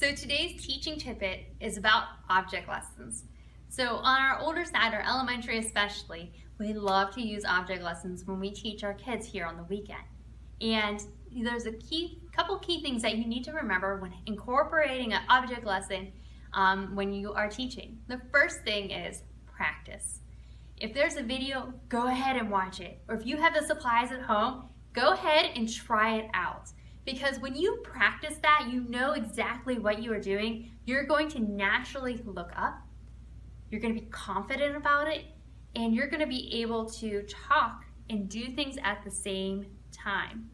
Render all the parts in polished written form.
So today's teaching tidbit is about object lessons. So on our older side, our elementary especially, we love to use object lessons when we teach our kids here on the weekend. And there's a couple key things that you need to remember when incorporating an object lesson when you are teaching. The first thing is practice. If there's a video, go ahead and watch it. Or if you have the supplies at home, go ahead and try it out. Because when you practice that, you know exactly what you are doing. You're going to naturally look up. You're going to be confident about it. And you're going to be able to talk and do things at the same time.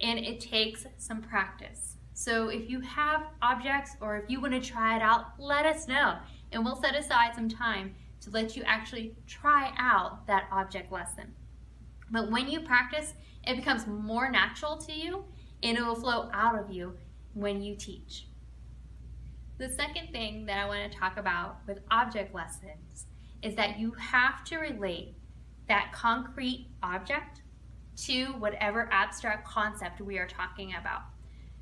And it takes some practice. So if you have objects or if you want to try it out, let us know. And we'll set aside some time to let you actually try out that object lesson. But when you practice, it becomes more natural to you and it will flow out of you when you teach. The second thing that I want to talk about with object lessons is that you have to relate that concrete object to whatever abstract concept we are talking about.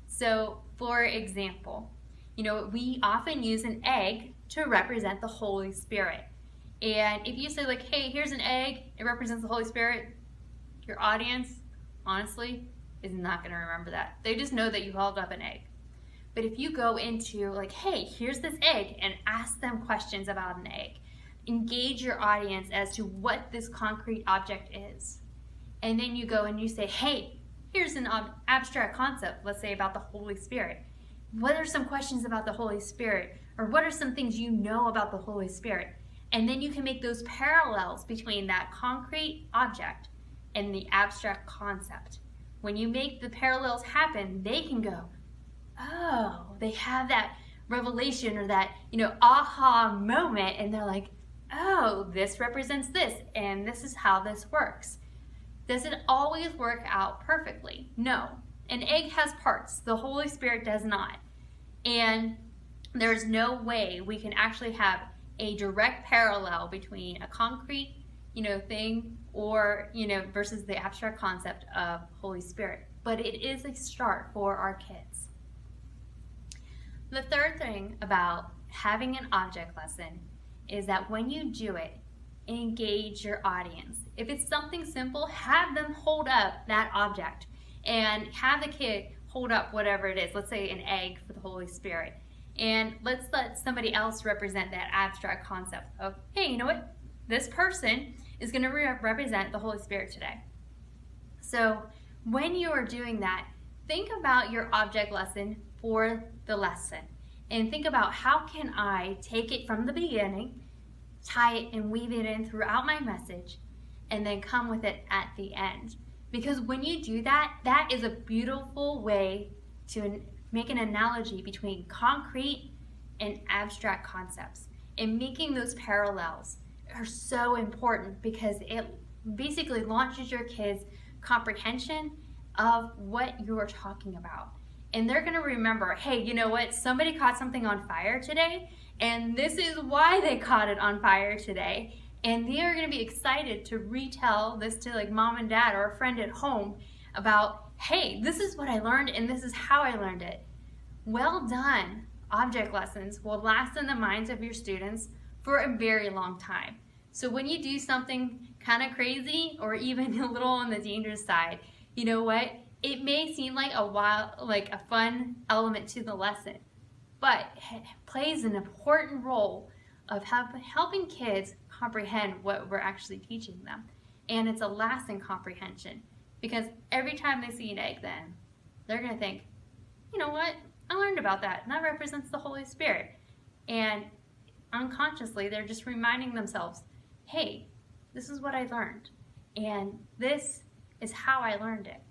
So, for example, we often use an egg to represent the Holy Spirit. And if you say like, hey, here's an egg, it represents the Holy Spirit, your audience, honestly, is not going to remember that. They just know that you held up an egg. But if you go into like, hey, here's this egg, and ask them questions about an egg, engage your audience as to what this concrete object is. And then you go and you say, hey, here's an abstract concept, let's say about the Holy Spirit. What are some questions about the Holy Spirit? Or what are some things you know about the Holy Spirit? And then you can make those parallels between that concrete object and the abstract concept. When you make the parallels happen, they can go, oh, they have that revelation or that, aha moment, and they're like, oh, this represents this, and this is how this works. Does it always work out perfectly? No. An egg has parts. The Holy Spirit does not. And there's no way we can actually have a direct parallel between a concrete, thing or, versus the abstract concept of Holy Spirit. But it is a start for our kids. The third thing about having an object lesson is that when you do it, engage your audience. If it's something simple, have them hold up that object and have the kid hold up whatever it is. Let's say an egg for the Holy Spirit. And let's let somebody else represent that abstract concept of, hey, you know what? This person is going to represent the Holy Spirit today. So when you are doing that, think about your object lesson for the lesson. And think about how can I take it from the beginning, tie it and weave it in throughout my message, and then come with it at the end. Because when you do that, that is a beautiful way to make an analogy between concrete and abstract concepts. And making those parallels are so important because it basically launches your kids' comprehension of what you are talking about. And they're going to remember, hey, you know what? Somebody caught something on fire today, and this is why they caught it on fire today. And they are going to be excited to retell this to like mom and dad or a friend at home about, hey, this is what I learned and this is how I learned it. Well done. Object lessons will last in the minds of your students for a very long time. So when you do something kind of crazy or even a little on the dangerous side, you know what? It may seem like a fun element to the lesson, but it plays an important role of helping kids comprehend what we're actually teaching them. And it's a lasting comprehension because every time they see an egg then, they're going to think, you know what? I learned about that and that represents the Holy Spirit. And unconsciously, they're just reminding themselves, hey, this is what I learned. And this is how I learned it.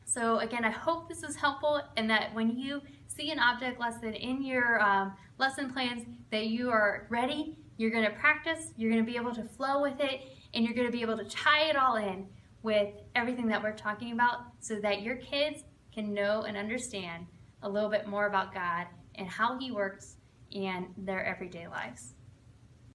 So again, I hope this is helpful and that when you see an object lesson in your lesson plans that you are ready, you're going to practice, you're going to be able to flow with it, and you're going to be able to tie it all in with everything that we're talking about so that your kids can know and understand a little bit more about God and how He works in their everyday lives.